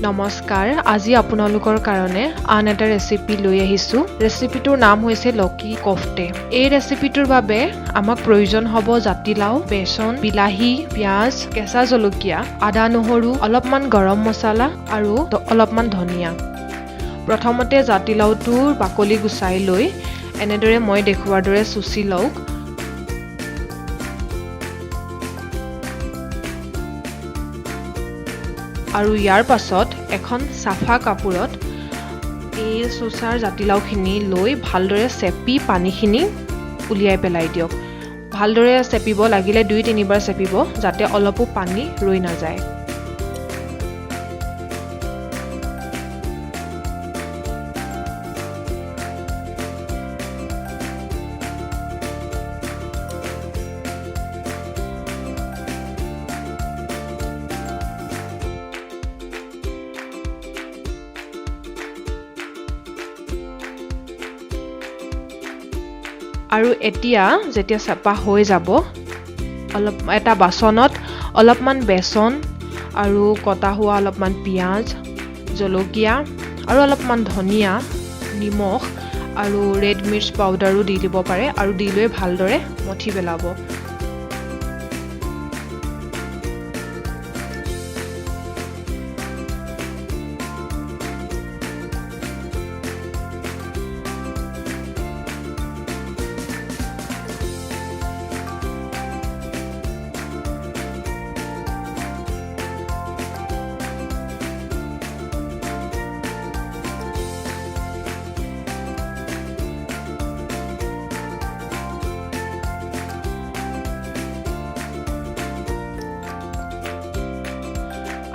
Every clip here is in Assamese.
নমস্কাৰ, আজি আপোনালোকৰ কাৰণে আন এটা ৰেচিপি লৈ আহিছোঁ। ৰেচিপিটোৰ নাম হৈছে লকি কোফতে। এই ৰেচিপিটোৰ বাবে আমাক প্ৰয়োজন হ'ব জাতিলাও, বেচন, বিলাহী, পিঁয়াজ, কেঁচা জলকীয়া, আদা নহৰু, অলপমান গৰম মছলা আৰু অলপমান ধনিয়া। প্ৰথমতে জাতিলাওটোৰ বাকলি গুচাই লৈ এনেদৰে মই দেখুওৱাৰ দৰে চুচি লওক। আৰু ইয়াৰ পাছত এখন চাফা কাপোৰত এই চুচাৰ জাতিলাওখিনি লৈ ভালদৰে চেপি পানীখিনি উলিয়াই পেলাই দিয়ক। ভালদৰে চেপিব, লাগিলে 2-3 বাৰ চেপিব যাতে অলপো পানী ৰৈ নাযায়। আৰু এতিয়া যেতিয়া চাপা হৈ যাব, এটা বাচনত অলপমান বেচন আৰু কটা হোৱা অলপমান পিঁয়াজ, জলকীয়া আৰু অলপমান ধনিয়া, নিমখ আৰু ৰেড মিৰ্চ পাউডাৰো দি দিব পাৰে আৰু দি লৈ ভালদৰে মঠি পেলাব।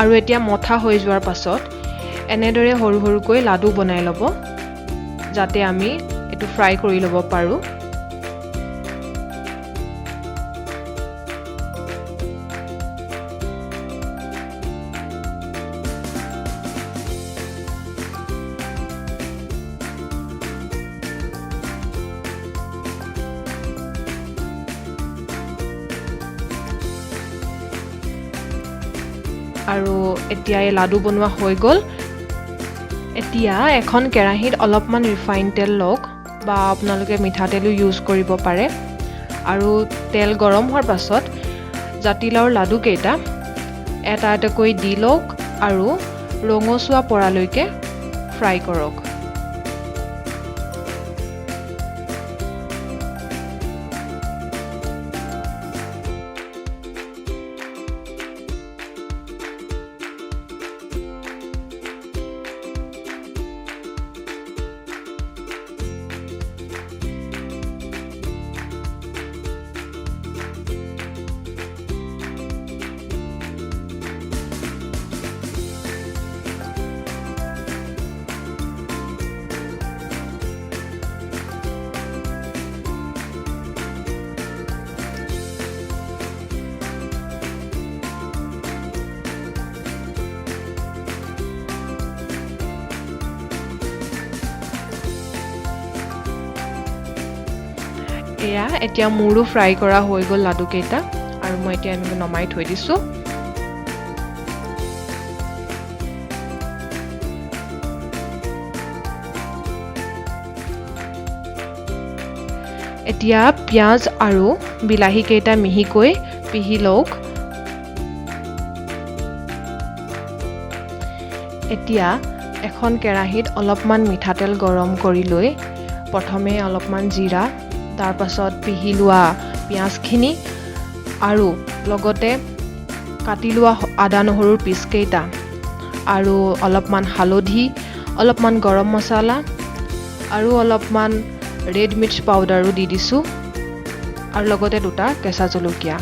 আৰু এতিয়া মঠা হৈ যোৱাৰ পাছত এনেদৰে সৰু সৰুকৈ লাডু বনাই ল'ব, যাতে আমি এইটো ফ্ৰাই কৰি ল'ব পাৰোঁ। আৰু এতিয়া এই লাডু বনোৱা হৈ গ'ল। এতিয়া এখন কেৰাহীত অলপমান ৰিফাইন তেল লওক, বা আপোনালোকে মিঠাতেলো ইউজ কৰিব পাৰে। আৰু তেল গৰম হোৱাৰ পাছত জাতিলাওৰ লাডুকেইটা এটা এটাকৈ দি লওক আৰু ৰঙচুৱা পৰালৈকে ফ্ৰাই কৰক। এতিয়া মোৰো ফ্ৰাই কৰা হৈ গ'ল লাডুকেইটা, আৰু মই এতিয়া এনেকৈ নমাই থৈ দিছোঁ। এতিয়া পিঁয়াজ আৰু বিলাহীকেইটা মিহিকৈ পিহি লওক। এতিয়া এখন কেৰাহীত অলপমান মিঠাতেল গৰম কৰি লৈ প্ৰথমে অলপমান জিৰা, তাৰ পাছত পিহি লোৱা পিঁয়াজখিনি আৰু লগতে কাটি লোৱা আদা নহৰুৰ পিচকেইটা আৰু অলপমান হালধি, অলপমান গৰম মছলা আৰু অলপমান ৰেড মিৰ্চ পাউডাৰো দি দিছোঁ, আৰু লগতে 2টা কেঁচা জলকীয়া।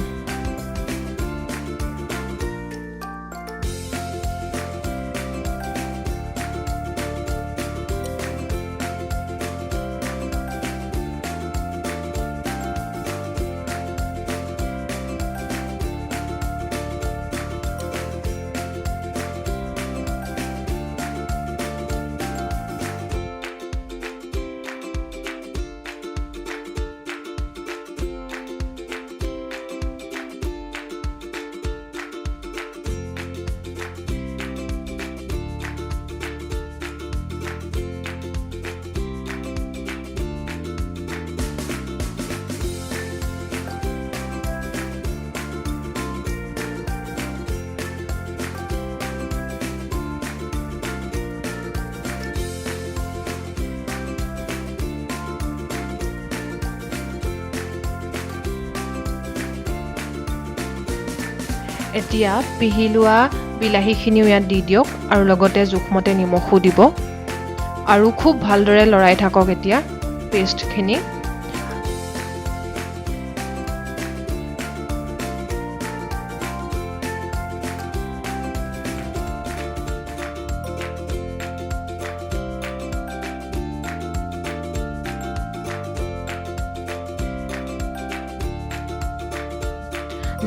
এতিয়া পিহি লোৱা বিলাহীখিনিও ইয়াত দি দিয়ক আৰু লগতে জোখমতে নিমখো দিব আৰু খুব ভালদৰে লৰাই থাকক এতিয়া পেষ্টখিনি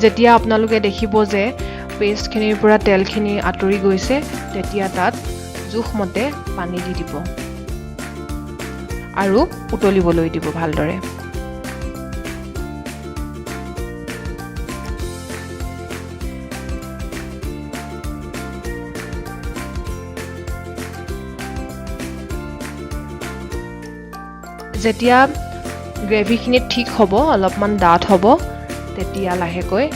যেতিয়া আপোনালোকে দেখিব যে পেষ্টখিনিৰ পৰা তেলখিনি আঁতৰি গৈছে তেতিয়া তাত জোখমতে পানী দি দিব আৰু উতলিবলৈ দিব ভালদৰে যেতিয়া গ্ৰেভিখিনি ঠিক হ'ব অলপমান ডাঠ হ'ব তেতিয়া লাহেকৈ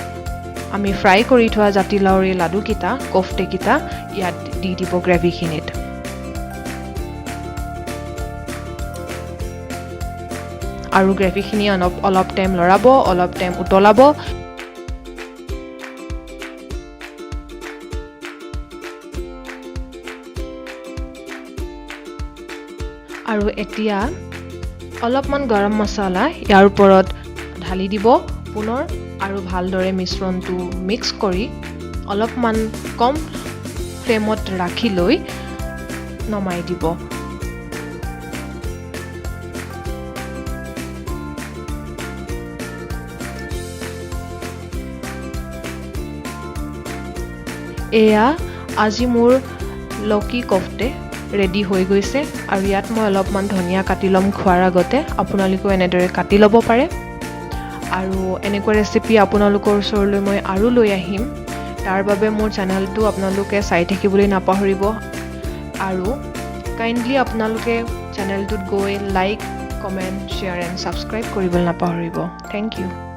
আমি ফ্ৰাই কৰি থোৱা জাতিলাওৰ এই লাডুকেইটা কোফটেকেইটা ইয়াত দি দিব গ্ৰেভিখিনিত আৰু গ্ৰেভিখিনি অলপ টাইম লৰাব অলপ টাইম উতলাব আৰু এতিয়া অলপমান গৰম মছলা ইয়াৰ ওপৰত ঢালি দিব পুনৰ আৰু ভালদৰে মিশ্ৰণটো মিক্স কৰি অলপমান কম ফ্লেমত ৰাখি লৈ নমাই দিব এয়া আজি মোৰ লকি কোফতে ৰেডি হৈ গৈছে আৰু ইয়াত মই অলপমান ধনিয়া কাটি ল'ম খোৱাৰ আগতে আপোনালোকেও এনেদৰে কাটি ল'ব পাৰে আৰু এনেকুৱা ৰেচিপি আপোনালোকৰ ওচৰলৈ মই আৰু লৈ আহিম তাৰ বাবে মোৰ চেনেলটো আপোনালোকে চাই থাকিবলৈ নাপাহৰিব আৰু কাইণ্ডলি আপোনালোকে চেনেলটোত গৈ like comment share and subscribe কৰিবলৈ নাপাহৰিব থেংক ইউ